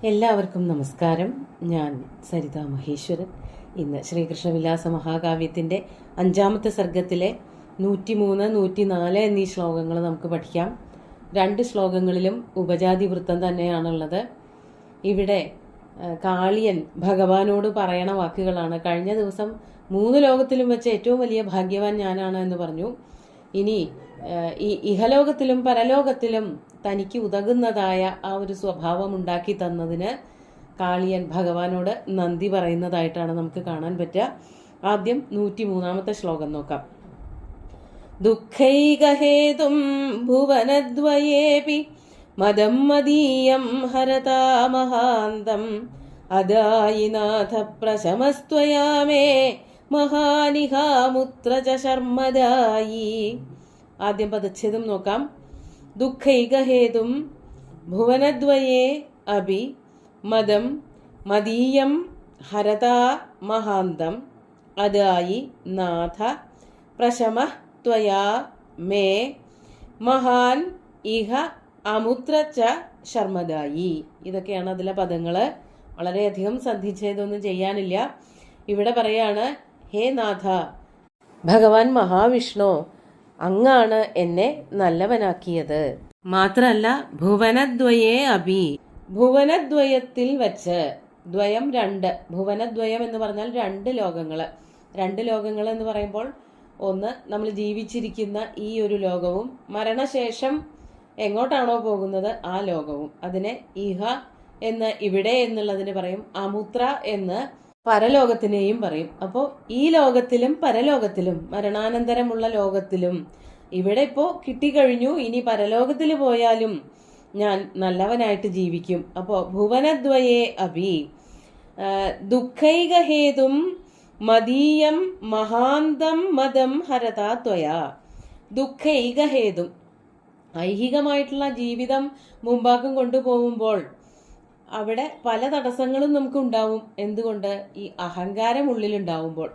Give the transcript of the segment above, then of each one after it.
എല്ലാവർക്കും നമസ്കാരം. ഞാൻ സരിത മഹേശ്വരൻ. ഇന്ന് ശ്രീകൃഷ്ണവിലാസ മഹാകാവ്യത്തിൻ്റെ 5-ാമത്തെ സർഗത്തിലെ 103, 104 എന്നീ ശ്ലോകങ്ങൾ നമുക്ക് പഠിക്കാം. 2 ശ്ലോകങ്ങളിലും ഉപജാതി വൃത്തം തന്നെയാണുള്ളത്. ഇവിടെ കാളിയൻ ഭഗവാനോട് പറയണ വാക്കുകളാണ്. കഴിഞ്ഞ ദിവസം 3 ലോകത്തിലും വെച്ച് ഏറ്റവും വലിയ ഭാഗ്യവാൻ ഞാനാണ് എന്ന് പറഞ്ഞു. ഇനി ഈ ഇഹലോകത്തിലും പരലോകത്തിലും തനിക്ക് ഉതകുന്നതായ ആ ഒരു സ്വഭാവം ഉണ്ടാക്കി തന്നതിന് കാളിയൻ ഭഗവാനോട് നന്ദി പറയുന്നതായിട്ടാണ് നമുക്ക് കാണാൻ പറ്റുക. ആദ്യം 103-ാമത്തെ ശ്ലോകം നോക്കാം. ദുഃഖൈകഹേതും ഭുവനദ്വയേപി മദം മദീയം ഹരതാ മഹാന്തം അദായിനാഥ പ്രശമസ്ത്വയാ മേ മഹാനിഹാമുത്ര ച ശർമ്മദായി. ആദ്യം പദച്ഛേദം നോക്കാം. ദുഃഖൈകഹേതും ഭുവനദ്വയേ അഭി മദം മദീയം ഹരതാ മഹാന്തം അദായി നാഥ പ്രശമ ത്വയാ മേ മഹാൻ ഇഹ അമുത്ര ച ശർമ്മദായി. ഇതൊക്കെയാണ് അതിലെ പദങ്ങൾ. വളരെയധികം സന്ധിച്ചതൊന്നും ചെയ്യാനില്ല. ഇവിടെ പറയാണ്, ഹേ നാഥ, ഭഗവാൻ മഹാവിഷ്ണു, അങ്ങാണ് എന്നെ നല്ലവനാക്കിയത്. മാത്രല്ല ഭുവനദ്വയേ അഭി, ഭുവനദ്വയത്തിൽ വച്ച്, ദ്വയം 2, ഭുവനദ്വയം എന്ന് പറഞ്ഞാൽ 2 ലോകങ്ങൾ. 2 ലോകങ്ങൾ എന്ന് പറയുമ്പോൾ ഒന്ന് നമ്മൾ ജീവിച്ചിരിക്കുന്ന ഈ ഒരു ലോകവും മരണശേഷം എങ്ങോട്ടാണോ പോകുന്നത് ആ ലോകവും. അതിനെ ഇഹ എന്ന് ഇവിടെ എന്നുള്ളതിന് പറയും. അമുത്ര എന്ന് പരലോകത്തിനെയും പറയും. അപ്പോൾ ഈ ലോകത്തിലും പരലോകത്തിലും മരണാനന്തരമുള്ള ലോകത്തിലും ഇവിടെ ഇപ്പോൾ കിട്ടിക്കഴിഞ്ഞു, ഇനി പരലോകത്തിൽ പോയാലും ഞാൻ നല്ലവനായിട്ട് ജീവിക്കും. അപ്പോൾ ഭുവനദ്വയേ അഭി ദുഃഖൈകഹേതും മദീയം മഹാന്തം മദം ഹരതാ ത്വയാ. ദുഃഖൈകഹേതും, ഐഹികമായിട്ടുള്ള ജീവിതം മുമ്പാക്കം കൊണ്ടുപോകുമ്പോൾ അവിടെ പല തടസ്സങ്ങളും നമുക്ക് ഉണ്ടാവും. എന്തുകൊണ്ട്? ഈ അഹങ്കാരം ഉള്ളിലുണ്ടാവുമ്പോൾ.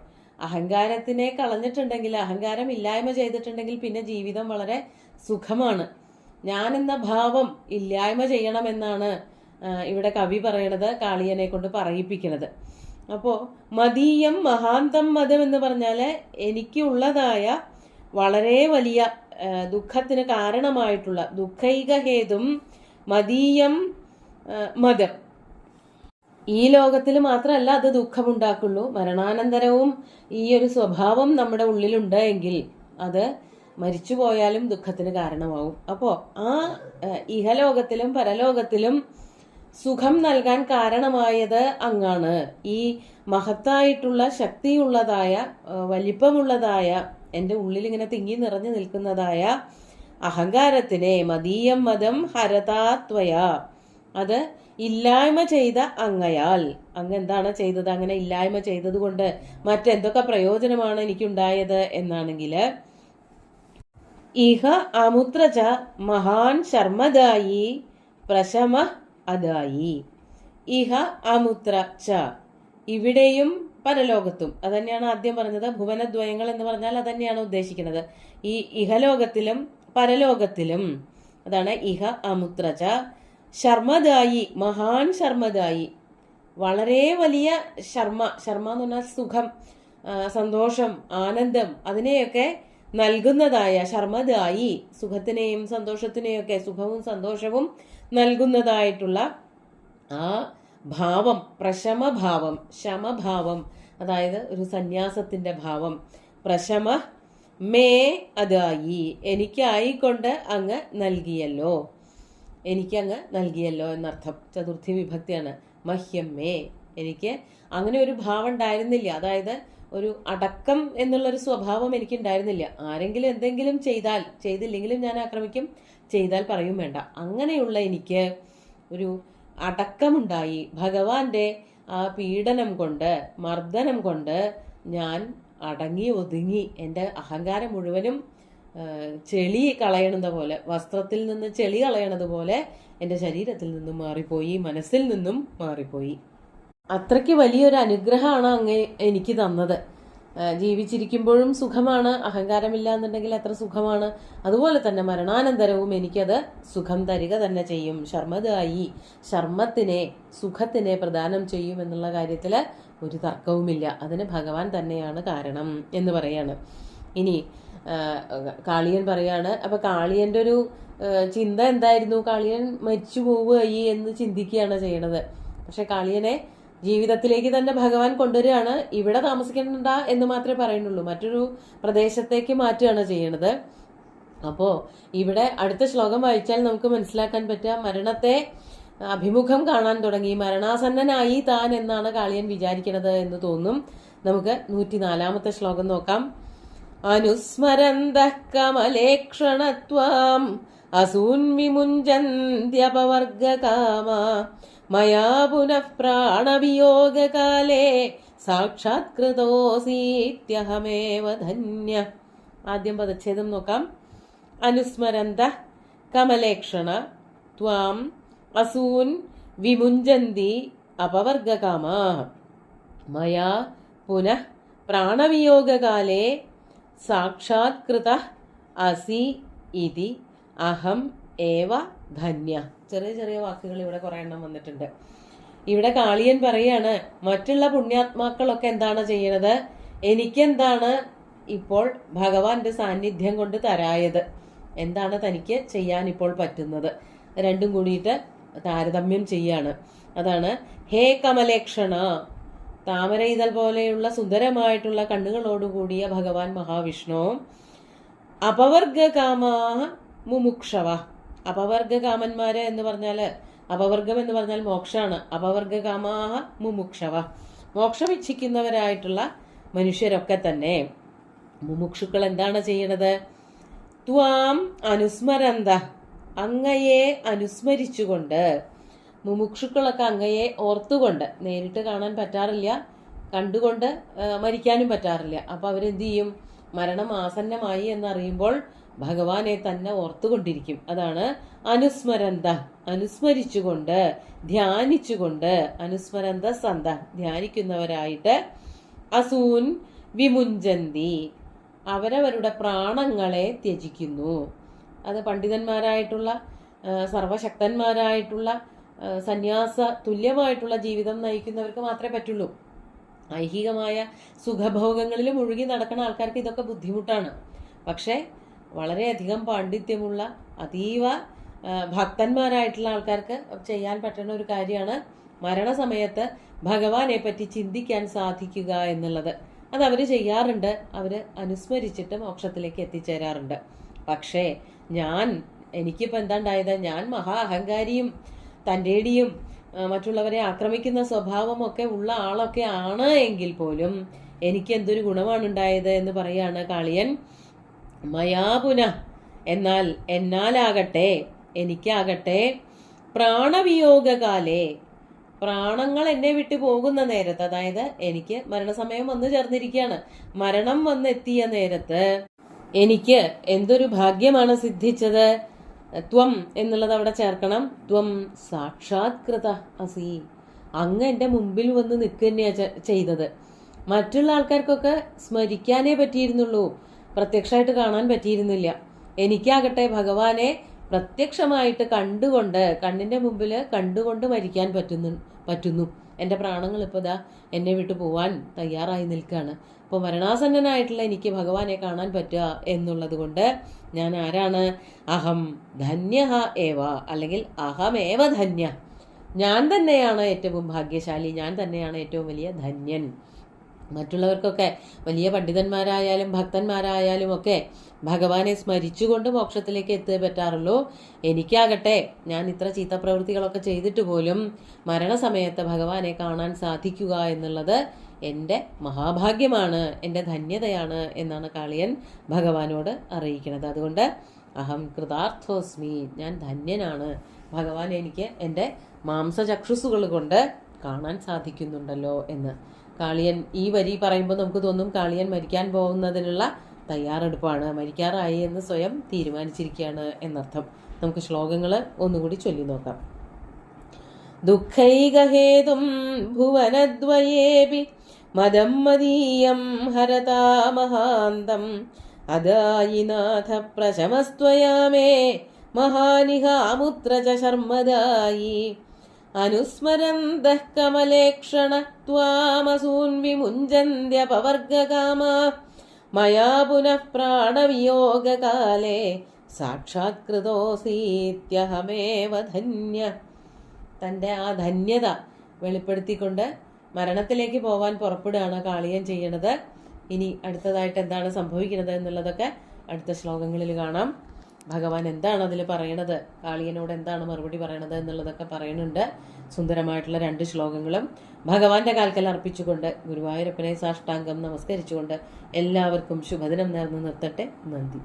അഹങ്കാരത്തിനെ കളഞ്ഞിട്ടുണ്ടെങ്കിൽ, അഹങ്കാരം ഇല്ലായ്മ ചെയ്തിട്ടുണ്ടെങ്കിൽ പിന്നെ ജീവിതം വളരെ സുഖമാണ്. ഞാനെന്ന ഭാവം ഇല്ലായ്മ ചെയ്യണമെന്നാണ് ഇവിടെ കവി പറയണത്, കാളിയനെ കൊണ്ട് പറയിപ്പിക്കുന്നത്. അപ്പോൾ മദീയം മഹാന്തം മതം എന്ന് പറഞ്ഞാൽ എനിക്കുള്ളതായ വളരെ വലിയ ദുഃഖത്തിന് കാരണമായിട്ടുള്ള ദുഃഖൈകഹേതും മദീയം മതം. ഈ ലോകത്തിൽ മാത്രമല്ല അത് ദുഃഖമുണ്ടാക്കുള്ളൂ, മരണാനന്തരവും ഈ ഒരു സ്വഭാവം നമ്മുടെ ഉള്ളിലുണ്ട് എങ്കിൽ അത് മരിച്ചുപോയാലും ദുഃഖത്തിന് കാരണമാവും. അപ്പോൾ ആ ഇഹലോകത്തിലും പരലോകത്തിലും സുഖം നൽകാൻ കാരണമായത് അങ്ങാണ്. ഈ മഹത്തായിട്ടുള്ള ശക്തിയുള്ളതായ വലിപ്പമുള്ളതായ എൻ്റെ ഉള്ളിലിങ്ങനെ തിങ്ങി നിറഞ്ഞു നിൽക്കുന്നതായ അഹങ്കാരത്തിനെ മദീയം മതം ഹരതാ ത്വയാ, അത് ഇല്ലായ്മ ചെയ്ത അങ്ങയാൽ. അങ്ങ് എന്താണ് ചെയ്തത്? അങ്ങനെ ഇല്ലായ്മ ചെയ്തത് കൊണ്ട് മറ്റെന്തൊക്കെ പ്രയോജനമാണ് എനിക്കുണ്ടായത് എന്നാണെങ്കിൽ, ഇഹ അമുത്രച മഹാൻ ശർമ്മദായി പ്രശമ അദായി. ഇഹ അമുത്ര ച, ഇവിടെയും പരലോകത്തും. അതന്നെയാണ് ആദ്യം പറഞ്ഞത്. ഭുവനദ്വയങ്ങൾ എന്ന് പറഞ്ഞാൽ അതന്നെയാണ് ഉദ്ദേശിക്കുന്നത്. ഈ ഇഹലോകത്തിലും പരലോകത്തിലും. അതാണ് ഇഹ അമുത്രച ശർമ്മദായി, മഹാൻ ശർമ്മദായി, വളരെ വലിയ ശർമ്മ. ശർമ്മ എന്ന് പറഞ്ഞാൽ സുഖം, സന്തോഷം, ആനന്ദം, അതിനെയൊക്കെ നൽകുന്നതായ ശർമ്മദായി, സുഖത്തിനെയും സന്തോഷത്തിനെയൊക്കെ, സുഖവും സന്തോഷവും നൽകുന്നതായിട്ടുള്ള ആ ഭാവം, പ്രശമഭാവം, ശമഭാവം, അതായത് ഒരു സന്യാസത്തിന്റെ ഭാവം. പ്രശമ മേ അദായി, എനിക്കായിക്കൊണ്ട് അങ്ങ് നൽകിയല്ലോ, എനിക്കങ്ങ് നൽകിയല്ലോ എന്നർത്ഥം. ചതുർത്ഥി വിഭക്തിയാണ്. മഹ്യം മേ, എനിക്ക് അങ്ങനെ ഒരു ഭാവം ഉണ്ടായിരുന്നില്ല. അതായത് ഒരു അടക്കം എന്നുള്ളൊരു സ്വഭാവം എനിക്കുണ്ടായിരുന്നില്ല. ആരെങ്കിലും എന്തെങ്കിലും ചെയ്താൽ, ചെയ്തില്ലെങ്കിലും ഞാൻ ആക്രമിക്കും, ചെയ്താൽ പറയും വേണ്ട. അങ്ങനെയുള്ള എനിക്ക് ഒരു അടക്കമുണ്ടായി. ഭഗവാന്റെ ആ പീഡനം കൊണ്ട്, മർദ്ദനം കൊണ്ട് ഞാൻ അടങ്ങി ഒതുങ്ങി. എൻ്റെ അഹങ്കാരം മുഴുവനും ചെളി കളയണത് പോലെ, വസ്ത്രത്തിൽ നിന്ന് ചെളി കളയണത് പോലെ എൻ്റെ ശരീരത്തിൽ നിന്നും മാറിപ്പോയി, മനസ്സിൽ നിന്നും മാറിപ്പോയി. അത്രയ്ക്ക് വലിയൊരു അനുഗ്രഹമാണ് അങ്ങ് എനിക്ക് തന്നത്. ജീവിച്ചിരിക്കുമ്പോഴും സുഖമാണ്, അഹങ്കാരമില്ല എന്നുണ്ടെങ്കിൽ എത്ര സുഖമാണ്. അതുപോലെ തന്നെ മരണാനന്തരവും എനിക്കത് സുഖം തരിക തന്നെ ചെയ്യും. ശർമ്മദായി, ശർമ്മത്തിനെ, സുഖത്തിനെ പ്രദാനം ചെയ്യും എന്നുള്ള കാര്യത്തിൽ ഒരു തർക്കവുമില്ല. അതിന് ഭഗവാൻ തന്നെയാണ് കാരണം എന്ന് പറയാണ്. ഇനി കാളിയൻ പറയാണ്. അപ്പൊ കാളിയന്റെ ഒരു ചിന്ത എന്തായിരുന്നു? കാളിയൻ മരിച്ചു പോവുകയായി എന്ന് ചിന്തിക്കുകയാണ് ചെയ്യണത്. പക്ഷെ കാളിയനെ ജീവിതത്തിലേക്ക് തന്നെ ഭഗവാൻ കൊണ്ടുവരികയാണ്. ഇവിടെ താമസിക്കണ്ട എന്ന് മാത്രമേ പറയുന്നുള്ളൂ, മറ്റൊരു പ്രദേശത്തേക്ക് മാറ്റുകയാണ് ചെയ്യണത്. അപ്പോ ഇവിടെ അടുത്ത ശ്ലോകം വായിച്ചാൽ നമുക്ക് മനസ്സിലാക്കാൻ പറ്റുക, മരണത്തെ അഭിമുഖം കാണാൻ തുടങ്ങി, മരണാസന്നനായി താൻ എന്നാണ് കാളിയൻ വിചാരിക്കണത് എന്ന് തോന്നും. നമുക്ക് 104-ാമത്തെ ശ്ലോകം നോക്കാം. അനുസ്മരന്തഃ കമലേക്ഷണത്വാം അസൂൻവിമുഞ്ചന്ത്യപവർഗകാമ മയാ പുനഃ പ്രാണവിയോഗകാലേ സാക്ഷാത്കൃതോസീത്യഹമേവ ധന്യ. ആദ്യം പദച്ഛേദം നോക്കാം. അനുസ്മരന്തഃ കമലേക്ഷണ ത്വാം അസൂൻ വിമുഞ്ചന്തി അപവർഗകാമാ മയാ പുനഃ പ്രാണവിയോഗകാലേ സാക്ഷാത്കൃതഃ അസി ഇതി അഹം ഏവ ധന്യ. ചെറിയ ചെറിയ വാക്കുകൾ ഇവിടെ കുറെ എണ്ണം വന്നിട്ടുണ്ട്. ഇവിടെ കാളിയൻ പറയാണ്, മറ്റുള്ള പുണ്യാത്മാക്കളൊക്കെ എന്താണ് ചെയ്യണത്, എനിക്കെന്താണ് ഇപ്പോൾ ഭഗവാന്റെ സാന്നിധ്യം കൊണ്ട് തരായത്, എന്താണ് തനിക്ക് ചെയ്യാൻ ഇപ്പോൾ പറ്റുന്നത്, രണ്ടും കൂടിയിട്ട് താരതമ്യം ചെയ്യാണ്. അതാണ് ഹേ കമലേക്ഷണ, താമര ഇതൾ പോലെയുള്ള സുന്ദരമായിട്ടുള്ള കണ്ണുകളോടുകൂടിയ ഭഗവാൻ മഹാവിഷ്ണു, അപവർഗകാമാഹ മുമുക്ഷവ. അപവർഗകാമന്മാര് എന്ന് പറഞ്ഞാല്, അപവർഗം എന്ന് പറഞ്ഞാൽ മോക്ഷാണ്. അപവർഗകാമാഹ മുമുക്ഷവ, മോക്ഷം ഇച്ഛിക്കുന്നവരായിട്ടുള്ള മനുഷ്യരൊക്കെ തന്നെ. മുമുക്ഷുക്കൾ എന്താണ് ചെയ്യണത്? ത്വാം അനുസ്മരന്ത, അങ്ങയെ അനുസ്മരിച്ചുകൊണ്ട്. മുമുക്ഷുക്കളൊക്കെ അങ്ങയെ ഓർത്തുകൊണ്ട്, നേരിട്ട് കാണാൻ പറ്റാറില്ല, കണ്ടുകൊണ്ട് മരിക്കാനും പറ്റാറില്ല. അപ്പൊ അവരെന്ത് ചെയ്യും? മരണം ആസന്നമായി എന്നറിയുമ്പോൾ ഭഗവാനെ തന്നെ ഓർത്തുകൊണ്ടിരിക്കും. അതാണ് അനുസ്മരന്ത, അനുസ്മരിച്ചുകൊണ്ട്, ധ്യാനിച്ചുകൊണ്ട്. അനുസ്മരന്ത സന്ത, ധ്യാനിക്കുന്നവരായിട്ട്. അസൂൻ വിമുഞ്ചന്തി, അവരവരുടെ പ്രാണങ്ങളെ ത്യജിക്കുന്നു. അത് പണ്ഡിതന്മാരായിട്ടുള്ള, സർവശക്തന്മാരായിട്ടുള്ള, സന്യാസ തുല്യമായിട്ടുള്ള ജീവിതം നയിക്കുന്നവർക്ക് മാത്രമേ പറ്റുള്ളൂ. ഐഹികമായ സുഖഭോഗങ്ങളിൽ മുഴുകി നടക്കുന്ന ആൾക്കാർക്ക് ഇതൊക്കെ ബുദ്ധിമുട്ടാണ്. പക്ഷെ വളരെയധികം പാണ്ഡിത്യമുള്ള, അതീവ ഭക്തന്മാരായിട്ടുള്ള ആൾക്കാർക്ക് ചെയ്യാൻ പറ്റുന്ന ഒരു കാര്യമാണ് മരണസമയത്ത് ഭഗവാനെ പറ്റി ചിന്തിക്കാൻ സാധിക്കുക എന്നുള്ളത്. അത് അവർ ചെയ്യാറുണ്ട്. അവര് അനുസ്മരിച്ചിട്ട് മോക്ഷത്തിലേക്ക് എത്തിച്ചേരാറുണ്ട്. പക്ഷേ എനിക്കിപ്പോൾ എന്താണ്ടായത്? ഞാൻ മഹാ അഹങ്കാരിയും തൻ്റെടിയും മറ്റുള്ളവരെ ആക്രമിക്കുന്ന സ്വഭാവമൊക്കെ ഉള്ള ആളൊക്കെ ആണ് എങ്കിൽ പോലും എനിക്ക് എന്തൊരു ഗുണമാണ് ഉണ്ടായത് എന്ന് പറയാണ് കാളിയൻ. മയാപുന, എന്നാലാകട്ടെ, എനിക്കാകട്ടെ, പ്രാണവിയോഗകാലേ, പ്രാണങ്ങൾ എന്നെ വിട്ടു പോകുന്ന നേരത്ത്, അതായത് എനിക്ക് മരണസമയം വന്നു ചേർന്നിരിക്കുകയാണ്, മരണം വന്നെത്തിയ നേരത്ത് എനിക്ക് എന്തൊരു ഭാഗ്യമാണ് സിദ്ധിച്ചത്. ത്വം എന്നുള്ളത് അവിടെ ചേർക്കണം. ത്വം സാക്ഷാത്കൃത അസി, അങ്ങ് എൻ്റെ മുമ്പിൽ വന്ന് നിൽക്കുക തന്നെയാണ് ചെയ്തത്. മറ്റുള്ള ആൾക്കാർക്കൊക്കെ സ്മരിക്കാനേ പറ്റിയിരുന്നുള്ളൂ, പ്രത്യക്ഷമായിട്ട് കാണാൻ പറ്റിയിരുന്നില്ല. എനിക്കാകട്ടെ ഭഗവാനെ പ്രത്യക്ഷമായിട്ട് കണ്ടുകൊണ്ട്, കണ്ണിന്റെ മുമ്പിൽ കണ്ടുകൊണ്ട് മരിക്കാൻ പറ്റുന്നു. എൻ്റെ പ്രാണങ്ങൾ ഇപ്പോൾ ദാ എന്നെ വിട്ടു പോവാൻ തയ്യാറായി നിൽക്കുകയാണ്. അപ്പോൾ മരണാസന്നനായിട്ടുള്ള എനിക്ക് ഭഗവാനെ കാണാൻ പറ്റുക എന്നുള്ളത് കൊണ്ട് ഞാൻ ആരാണ്? അഹം ധന്യ ഏവ, അല്ലെങ്കിൽ അഹമേവ ധന്യ, ഞാൻ തന്നെയാണ് ഏറ്റവും ഭാഗ്യശാലി, ഞാൻ തന്നെയാണ് ഏറ്റവും വലിയ ധന്യൻ. മറ്റുള്ളവർക്കൊക്കെ വലിയ പണ്ഡിതന്മാരായാലും ഭക്തന്മാരായാലും ഒക്കെ ഭഗവാനെ സ്മരിച്ചുകൊണ്ട് മോക്ഷത്തിലേക്ക് എത്തുക പറ്റാറുള്ളൂ. എനിക്കാകട്ടെ ഞാൻ ഇത്ര ചീത്ത പ്രവൃത്തികളൊക്കെ ചെയ്തിട്ട് പോലും മരണസമയത്ത് ഭഗവാനെ കാണാൻ സാധിക്കുക എന്നുള്ളത് എൻ്റെ മഹാഭാഗ്യമാണ്, എൻ്റെ ധന്യതയാണ് എന്നാണ് കാളിയൻ ഭഗവാനോട് അറിയിക്കുന്നത്. അതുകൊണ്ട് അഹം കൃതാർത്ഥോസ്മി, ഞാൻ ധന്യനാണ്, ഭഗവാൻ എനിക്ക് എൻ്റെ മാംസചക്ഷുസുകൾ കൊണ്ട് കാണാൻ സാധിക്കുന്നുണ്ടല്ലോ എന്ന്. കാളിയൻ ഈ വരി പറയുമ്പോൾ നമുക്ക് തോന്നും കാളിയൻ മരിക്കാൻ പോകുന്നതിനുള്ള തയ്യാറെടുപ്പാണ്, മരിക്കാറായി എന്ന് സ്വയം തീരുമാനിച്ചിരിക്കുകയാണ് എന്നർത്ഥം. നമുക്ക് ശ്ലോകങ്ങൾ ഒന്നുകൂടി ചൊല്ലി നോക്കാം. ദുഃഖൈകഹേതും ഭുവനദ്വയേപി മദം മദീയം ഹരതാമഹാന്തം അദായിനാഥ പ്രശമസ്ത്വയാമേ മഹാനിഹാമുത്ര ച ശർമ്മദായി അനുസ്മരന്തഃ കമലേക്ഷണ ത്വാമസൂൻ വിമുഞ്ചന്ത്യപവർഗകാമാ മയാ പുനഃ പ്രാണവിയോഗകാലേ സാക്ഷാത്കൃതോസീത്യഹമേവ ധന്യ. തൻ്റെ ആ ധന്യത വെളിപ്പെടുത്തിക്കൊണ്ട് മരണത്തിലേക്ക് പോവാൻ പുറപ്പെടുകയാണ് കാളിയൻ ചെയ്യണത്. ഇനി അടുത്തതായിട്ട് എന്താണ് സംഭവിക്കുന്നത് എന്നുള്ളതൊക്കെ അടുത്ത ശ്ലോകങ്ങളിൽ കാണാം. ഭഗവാൻ എന്താണ് അതിൽ പറയണത്, കാളിയനോട് എന്താണ് മറുപടി പറയണത് എന്നുള്ളതൊക്കെ പറയുന്നുണ്ട്. സുന്ദരമായിട്ടുള്ള 2 ശ്ലോകങ്ങളും ഭഗവാന്റെ കാൽക്കൽ അർപ്പിച്ചുകൊണ്ട് ഗുരുവായൂരപ്പനെ സാഷ്ടാംഗം നമസ്കരിച്ചുകൊണ്ട് എല്ലാവർക്കും ശുഭദിനം നേർന്നു നിർത്തട്ടെ. നന്ദി.